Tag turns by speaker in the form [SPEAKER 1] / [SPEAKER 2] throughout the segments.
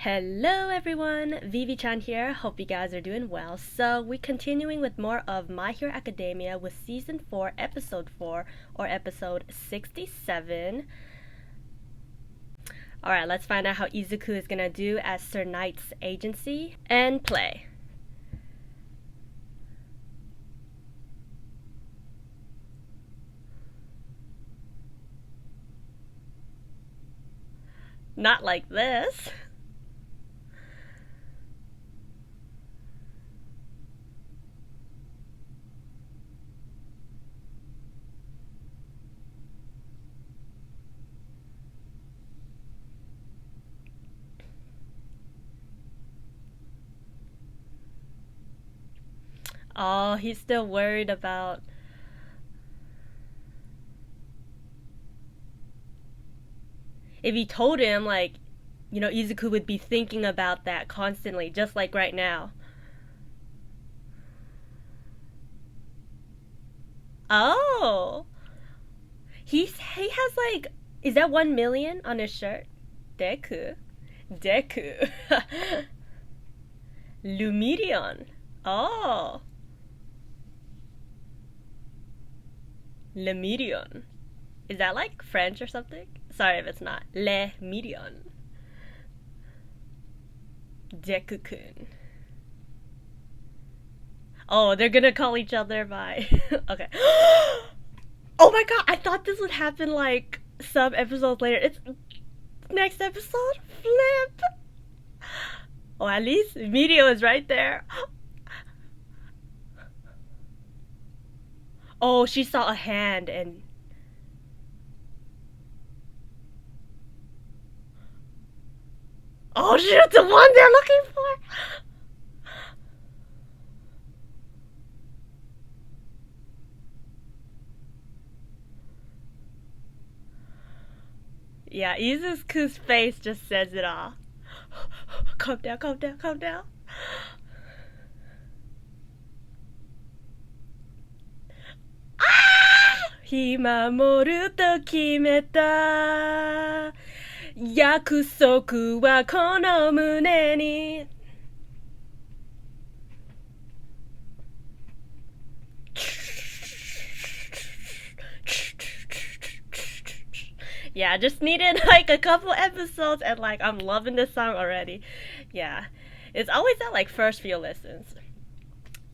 [SPEAKER 1] Hello everyone, Vivi-chan here. Hope you guys are doing well. So we're continuing with more of My Hero Academia with Season 4, Episode 4, or Episode 67. Alright, let's find out how Izuku is gonna do as Sir Knight's agency, and play. Not like this. Oh, he's still worried about... If he told him, like, Izuku would be thinking about that constantly, just like right now. Oh! He has like... Is that 1 million on his shirt? Deku. Deku. Lumirion. Oh. Lemirion. Is that like French or something? Sorry if it's not. Le Mirion. Deku-kun. Oh, they're gonna call each other by... Okay. Oh my god, I thought this would happen like some episodes later. It's next episode? Flip! Oh, at least Video is right there. Oh, she saw a hand and... Oh shoot, the one they're looking for! Yeah, Izuku's face just says it all. Calm down, calm down, calm down. Ah! 見守ると決めた約束はこの胸に Yeah, just needed like a couple episodes and like I'm loving this song already. Yeah, it's always at like first few listens.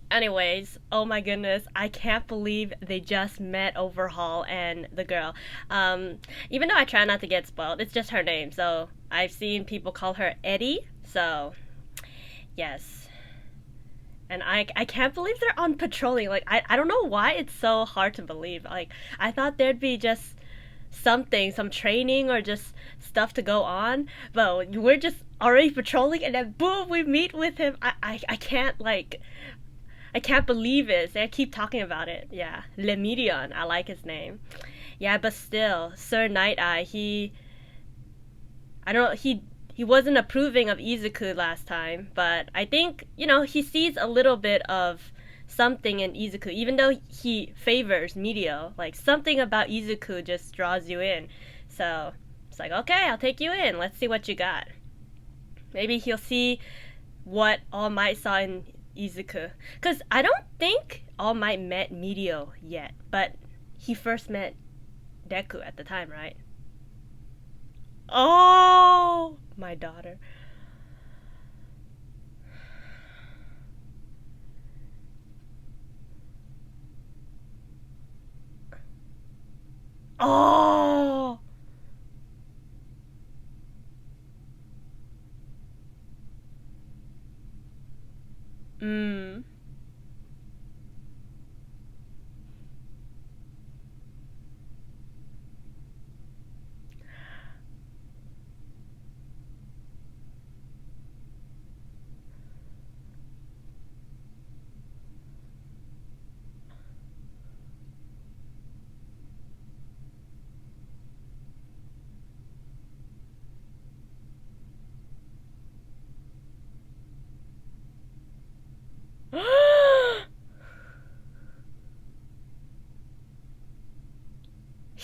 [SPEAKER 1] Anyways, oh my goodness, I can't believe they just met Overhaul and the girl. Even though I try not to get spoiled, it's just her name. So I've seen people call her Eddie. So yes, and I can't believe they're on patrolling. Like I don't know why it's so hard to believe. Like I thought there'd be just something, some training or just stuff to go on, but we're just already patrolling and then boom, we meet with him. I can't like I can't believe it. I keep talking about it. Yeah, Lemirion. I like his name. Yeah, but still, Sir Night Eye. I don't know. He wasn't approving of Izuku last time, but I think he sees a little bit of something in Izuku, even though he favors Medio. Like something about Izuku just draws you in. So it's like, okay, I'll take you in. Let's see what you got. Maybe he'll see what All Might saw in Izuku. Because I don't think All Might met Medio yet, but he first met Deku at the time, right? Oh, my daughter. Oh! Mm.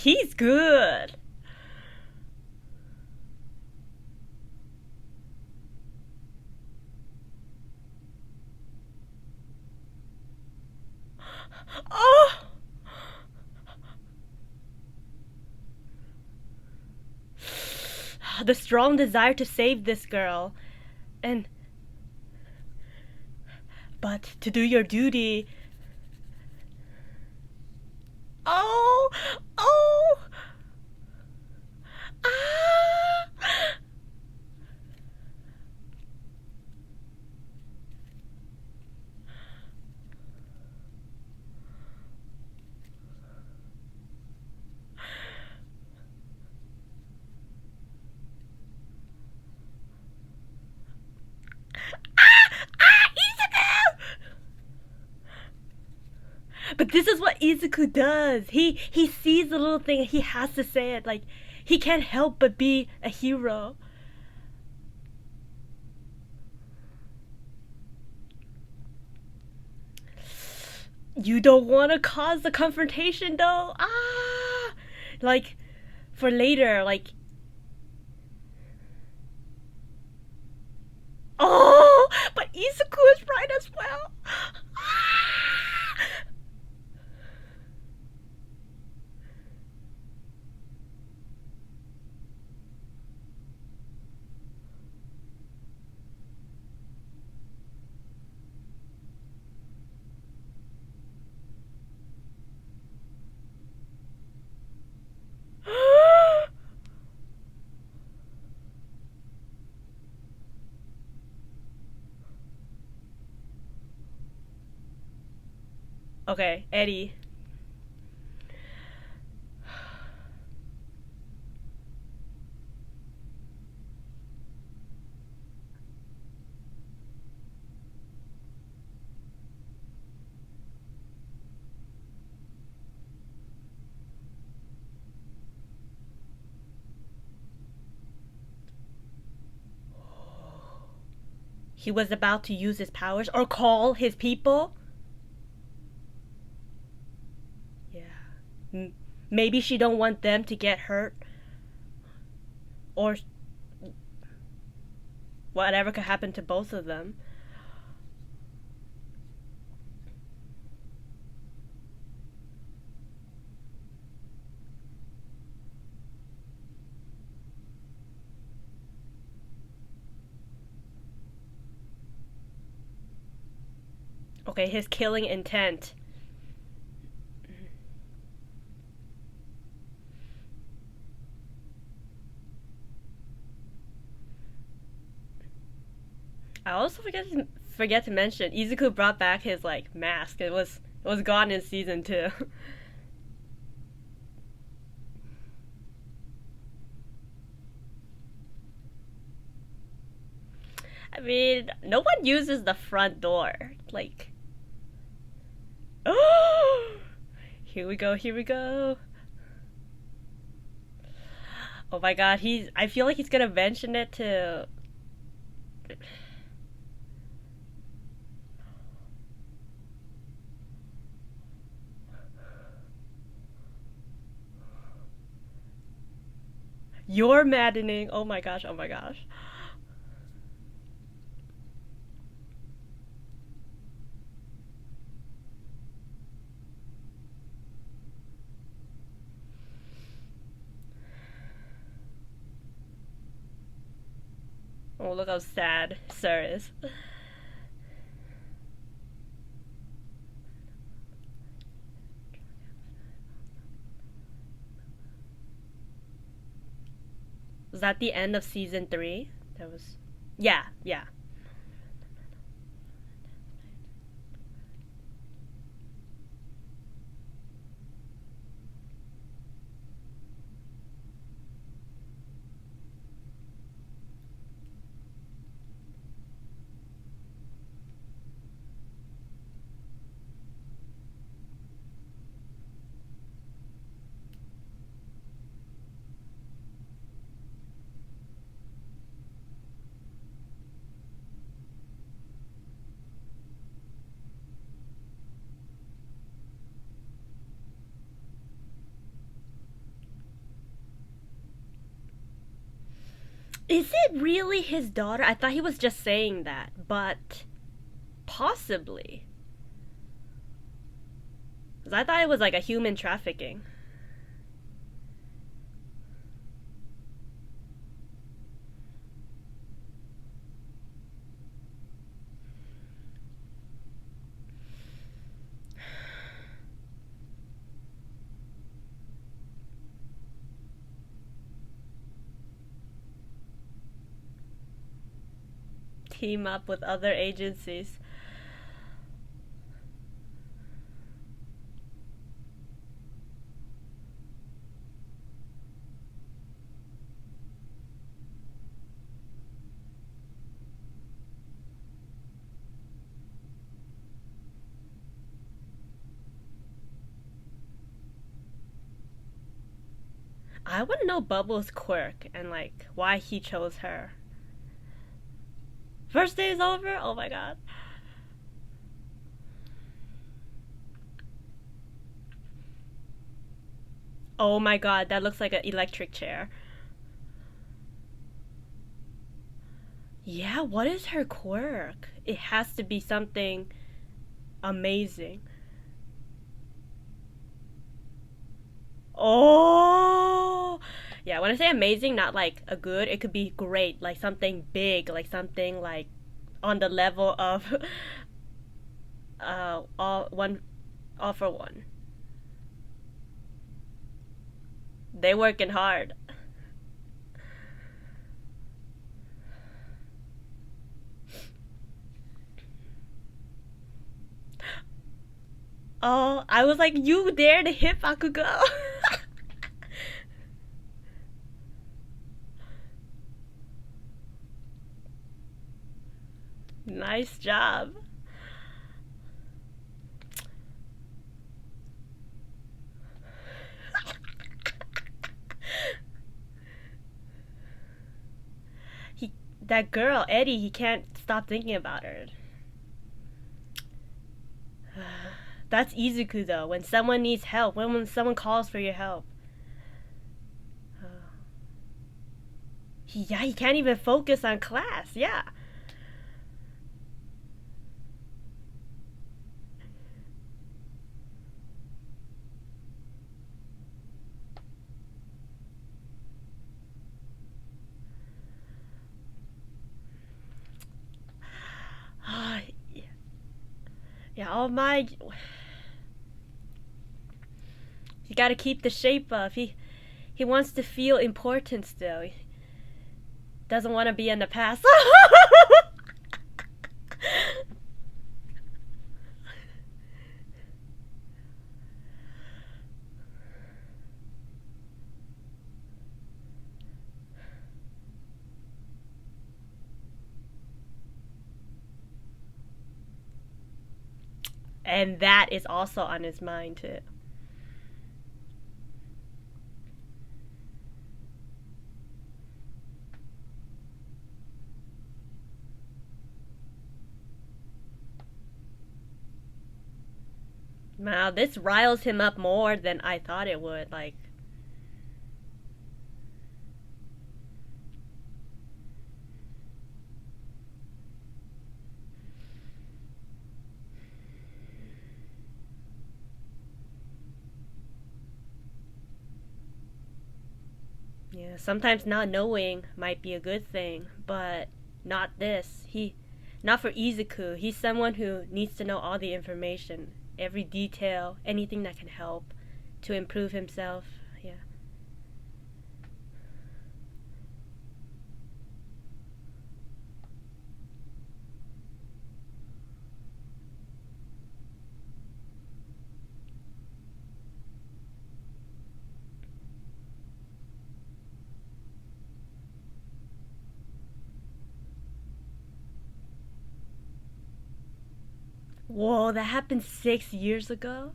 [SPEAKER 1] He's good. the strong desire to save this girl. And but to do your duty. Oh, oh, ah. Izuku! But this is what Izuku does. He sees the little thing and he has to say it. Like, he can't help but be a hero. You don't want to cause the confrontation though. Ah, like for later, like. Oh, but Izuku is right as well. Ah! Okay, Eddie. He was about to use his powers or call his people. Yeah. Maybe she don't want them to get hurt or whatever could happen to both of them. Okay, his killing intent. I also forget to mention Izuku brought back his like mask. It was gone in season 2. I mean, no one uses the front door. Like, oh, here we go, here we go. Oh my god, I feel like he's gonna mention it to. You're maddening. Oh my gosh, oh my gosh. Oh, look how sad Sir is. Was that the end of season 3? That was. Yeah, yeah. Is it really his daughter? I thought he was just saying that, but possibly. 'Cause I thought it was like a human trafficking. team up with other agencies. I want to know Bubbles' quirk and like why he chose her. First day is over? Oh my god. Oh my god, that looks like an electric chair. Yeah, what is her quirk? It has to be something amazing. Oh, yeah. When I say amazing, not like a good, it could be great, like something big, like something like on the level of all for one. They working hard. Oh, I was like, you dare to hit Bakugo? Nice job. He, that girl Eddie, he can't stop thinking about her. That's Izuku though. When someone needs help, when someone calls for your help, he can't even focus on class. Yeah. Yeah. Oh my. He got to keep the shape up. He wants to feel important still. He doesn't want to be in the past. And that is also on his mind too. Wow, this riles him up more than I thought it would. Like, yeah, sometimes not knowing might be a good thing, but not this. Not for Izuku. He's someone who needs to know all the information, every detail, anything that can help to improve himself. Yeah. Whoa, that happened 6 years ago?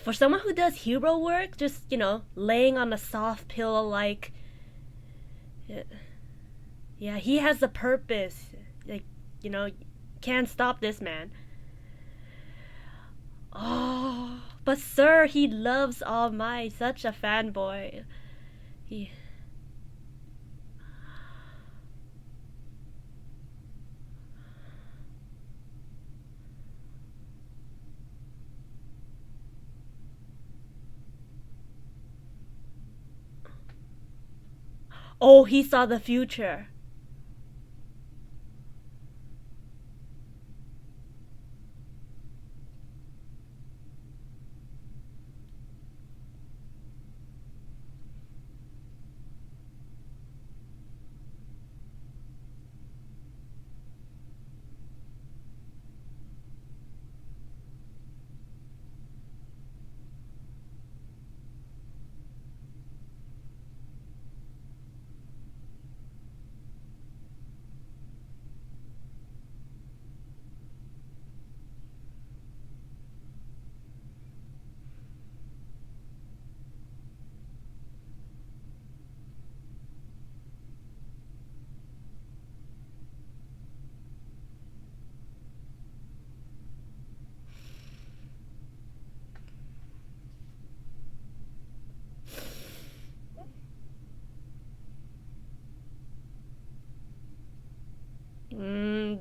[SPEAKER 1] For someone who does hero work, just, laying on a soft pillow like. Yeah, he has a purpose. Like, you know, can't stop this man. Oh, But sir, he loves All Might. Such a fanboy. He. Oh, he saw the future.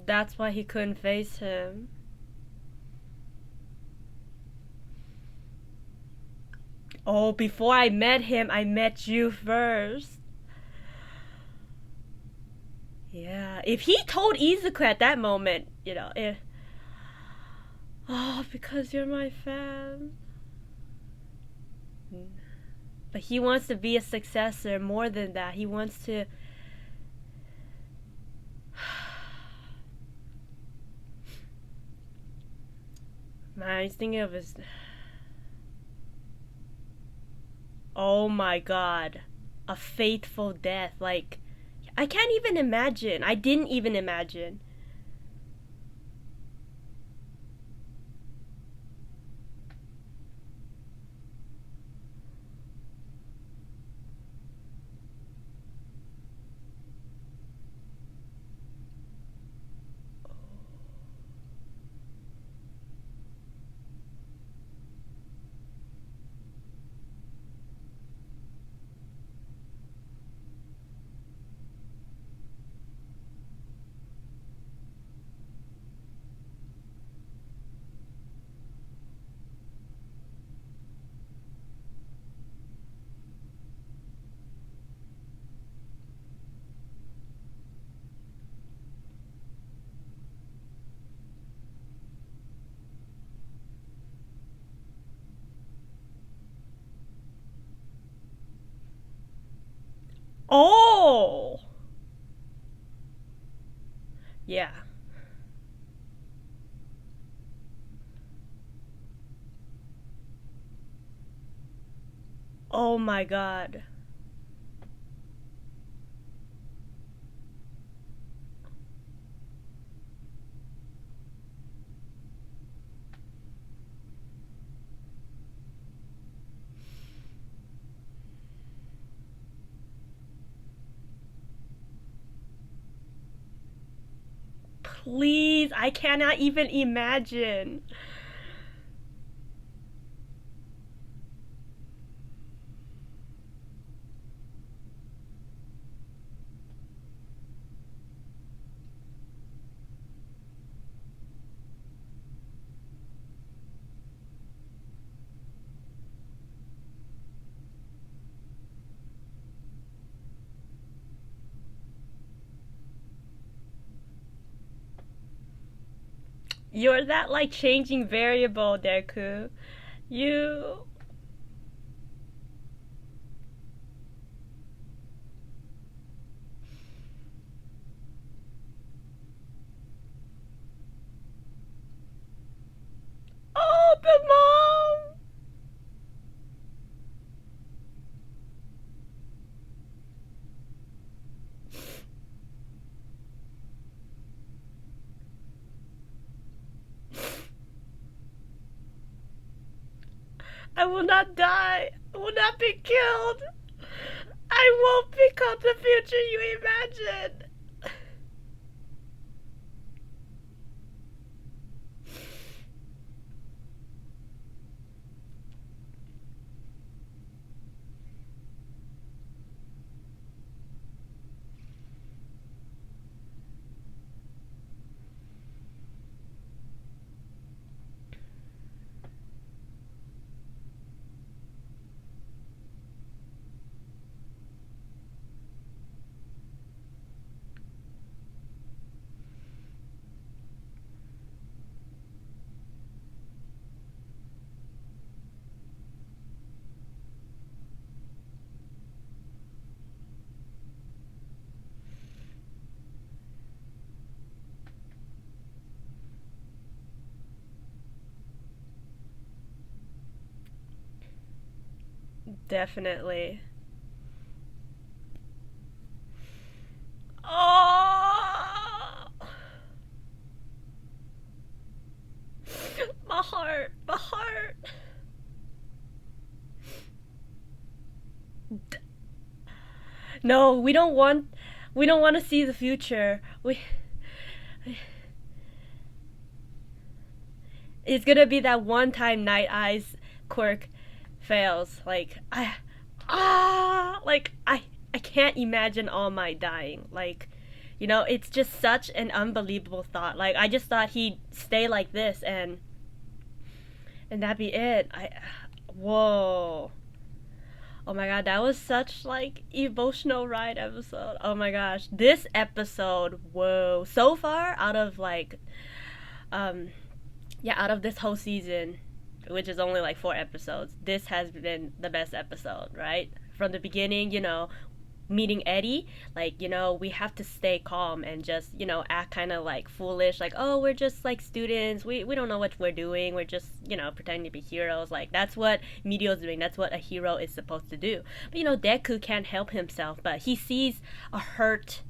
[SPEAKER 1] That's why he couldn't face him. Oh, before I met him, I met you first. Yeah, if he told Izuku at that moment, oh, because you're my fan. But he wants to be a successor more than that. He wants to. Man, he's thinking of his. Oh my god. A faithful death. Like, I can't even imagine. I didn't even imagine. Oh! Yeah. Oh my god. Please, I cannot even imagine. You're that like changing variable, Deku. You. Oh, the mom! I will not die. I will not be killed. I won't become the future you imagine. Definitely. Oh, my heart, my heart. No, we don't want. We don't want to see the future. It's gonna be that one time Night Eyes quirk fails. I can't imagine All Might dying. It's just such an unbelievable thought. Like I just thought he'd stay like this and that'd be it. Whoa. Oh my god, that was such like emotional ride episode. Oh my gosh. This episode, whoa. So far out of um out of this whole season, which is only like 4 episodes, this has been the best episode, right? From the beginning, meeting Eddie, we have to stay calm and just, act kind of like foolish, like, oh, we're just like students, we don't know what we're doing, we're just, pretending to be heroes. Like, that's what Midio's doing, that's what a hero is supposed to do. But, Deku can't help himself, but he sees a hurt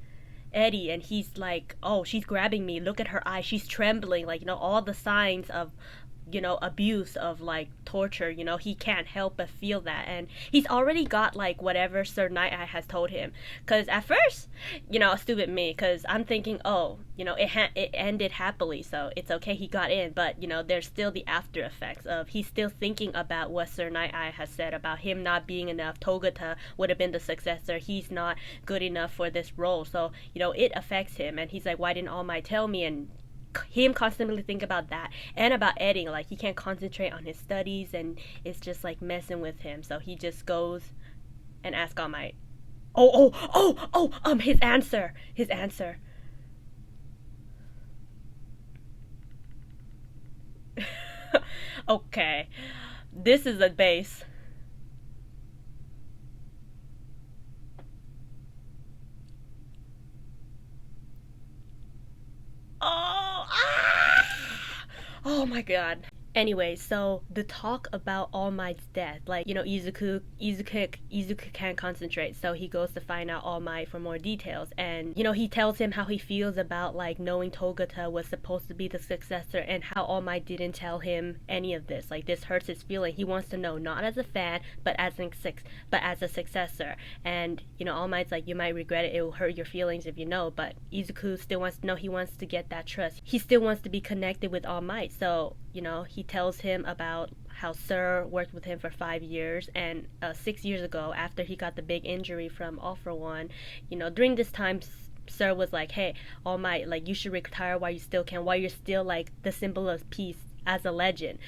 [SPEAKER 1] Eddie and he's like, oh, she's grabbing me, look at her eyes, she's trembling, like, all the signs of abuse, of like torture. He can't help but feel that, and he's already got like whatever Sir Night Eye has told him. Because at first, stupid me, because I'm thinking, oh, it ended happily, so it's okay, he got in. But there's still the after effects of he's still thinking about what Sir Night Eye has said about him not being enough. Togata would have been the successor, he's not good enough for this role, so it affects him, and he's like, why didn't All Might tell me? And him constantly think about that and about Eddie, like he can't concentrate on his studies and it's just like messing with him, so he just goes and asks All Might. His answer. Okay, this is a base. Oh, ah! Oh my god. Anyway, so the talk about All Might's death, like, Izuku can't concentrate, so he goes to find out All Might for more details, and he tells him how he feels about like knowing Togata was supposed to be the successor, and how All Might didn't tell him any of this. Like, this hurts his feeling. He wants to know, not as a fan, but as a successor. And All Might's like, you might regret it. It will hurt your feelings if you know. But Izuku still wants to know. He wants to get that trust. He still wants to be connected with All Might. So he tells him about how Sir worked with him for 5 years, and 6 years ago, after he got the big injury from All For One, during this time, Sir was like, hey, All Might, like, you should retire while you still can, while you're still like the symbol of peace as a legend.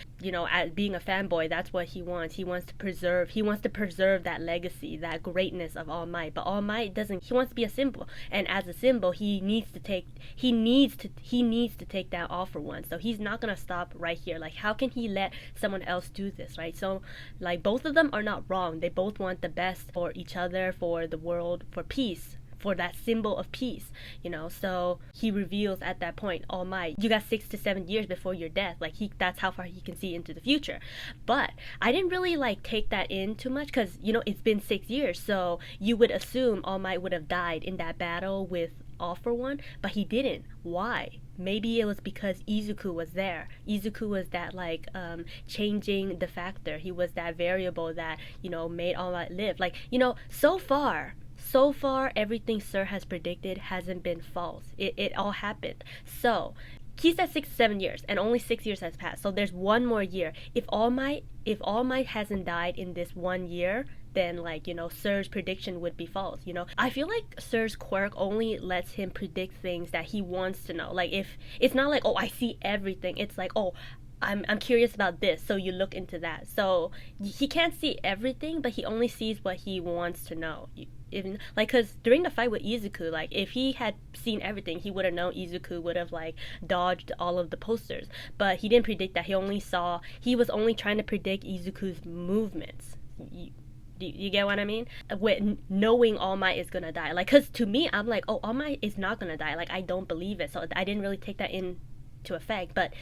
[SPEAKER 1] As being a fanboy, that's what he wants. He wants to preserve that legacy, that greatness of All Might. But All Might doesn't. He wants to be a symbol, and as a symbol, he needs to take that All For One. So he's not gonna stop right here. Like, how can he let someone else do this, right? So, like, both of them are not wrong. They both want the best for each other, for the world, for peace, for that symbol of peace. So he reveals at that point, All Might, you got 6 to 7 years before your death. Like, that's how far he can see into the future. But I didn't really like take that in too much, because it's been 6 years, so you would assume All Might would have died in that battle with All For One, but he didn't. Why? Maybe it was because Izuku was there. Izuku was that, like, changing the factor. He was that variable that made All Might live. Like, so far, everything Sir has predicted hasn't been false. It all happened. So he said 6 to 7 years, and only 6 years has passed. So there's one more year. If All Might hasn't died in this 1 year, then, like, Sir's prediction would be false. I feel like Sir's quirk only lets him predict things that he wants to know. Like, if it's not like, oh, I see everything. It's like, oh, I'm curious about this, so you look into that. So he can't see everything, but he only sees what he wants to know. Even like, because during the fight with Izuku, like, if he had seen everything, he would have known Izuku would have like dodged all of the posters. But he didn't predict that. He was only trying to predict Izuku's movements. You get what I mean? With knowing All Might is gonna die. Like, because to me, I'm like, oh, All Might is not gonna die. Like, I don't believe it. So I didn't really take that into effect. But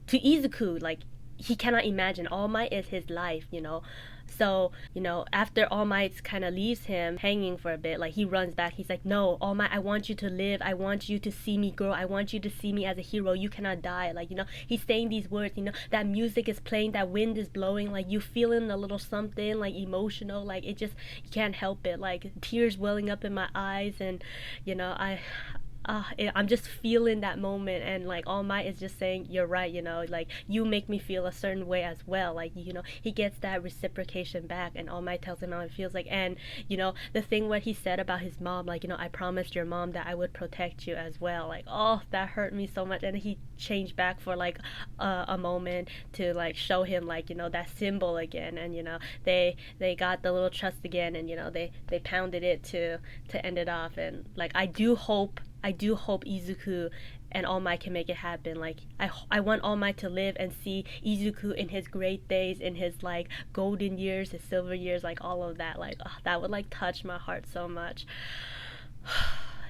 [SPEAKER 1] to Izuku, like, he cannot imagine. All Might is his life, you know. So, you know, after All Might kind of leaves him hanging for a bit, like he runs back. He's like, "No, All Might, I want you to live. I want you to see me grow. I want you to see me as a hero. You cannot die." Like, you know, he's saying these words, you know, that music is playing, that wind is blowing, like you feeling a little something like emotional, like it just, you can't help it. Like tears welling up in my eyes, and you know, I'm just feeling that moment, and like All Might is just saying, "You're right, you know, like you make me feel a certain way as well." Like, you know, he gets that reciprocation back, and All Might tells him how it feels like. And you know, the thing what he said about his mom, like, you know, "I promised your mom that I would protect you as well." Like, oh, that hurt me so much. And he changed back for like a moment to like show him, like, you know, that symbol again. And you know, they got the little trust again, and you know, they pounded it to end it off. And like, I do hope Izuku and All Might can make it happen. Like, I want All Might to live and see Izuku in his great days, in his like golden years, his silver years, like all of that. Like, oh, that would like touch my heart so much.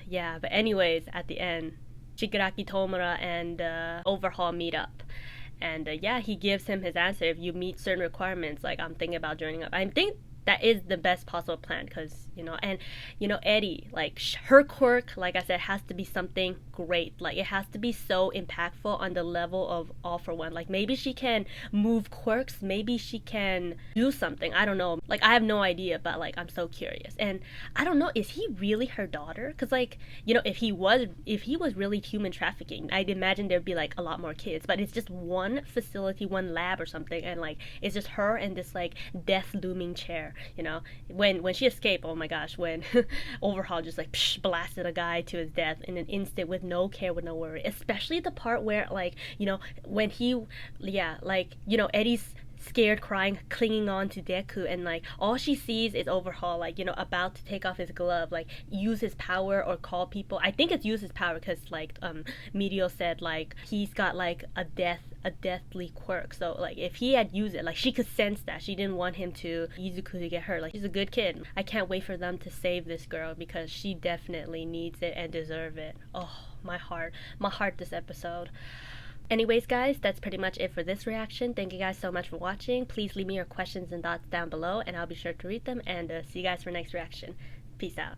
[SPEAKER 1] Yeah, but anyways, at the end, Shigaraki Tomura and Overhaul meet up. And yeah, he gives him his answer. If you meet certain requirements, like I'm thinking about joining up. I think that is the best possible plan, because you know, and you know, Eddie, like her quirk, like I said, has to be something great. Like it has to be so impactful on the level of All for One. Like maybe she can move quirks, maybe she can do something, I don't know. Like I have no idea, but like I'm so curious. And I don't know, is he really her daughter? Because like, you know, if he was really human trafficking, I'd imagine there'd be like a lot more kids. But it's just one facility, one lab or something, and like it's just her and this like death looming chair. You know, when she escaped, oh my gosh, when Overhaul just like blasted a guy to his death in an instant with no care, with no worry. Especially the part where like, you know, when he, yeah, like, you know, Eddie's scared, crying, clinging on to Deku, and like all she sees is Overhaul, like, you know, about to take off his glove, like use his power or call people. I think it's use his power, because like Medio said like he's got like a deathly quirk. So like if he had used it, like she could sense that she didn't want him to Izuku to get hurt. Like she's a good kid. I can't wait for them to save this girl, because she definitely needs it and deserve it. Oh, my heart this episode. Anyways, guys, that's pretty much it for this reaction. Thank you guys so much for watching. Please leave me your questions and thoughts down below, and I'll be sure to read them. And see you guys for next reaction. Peace out.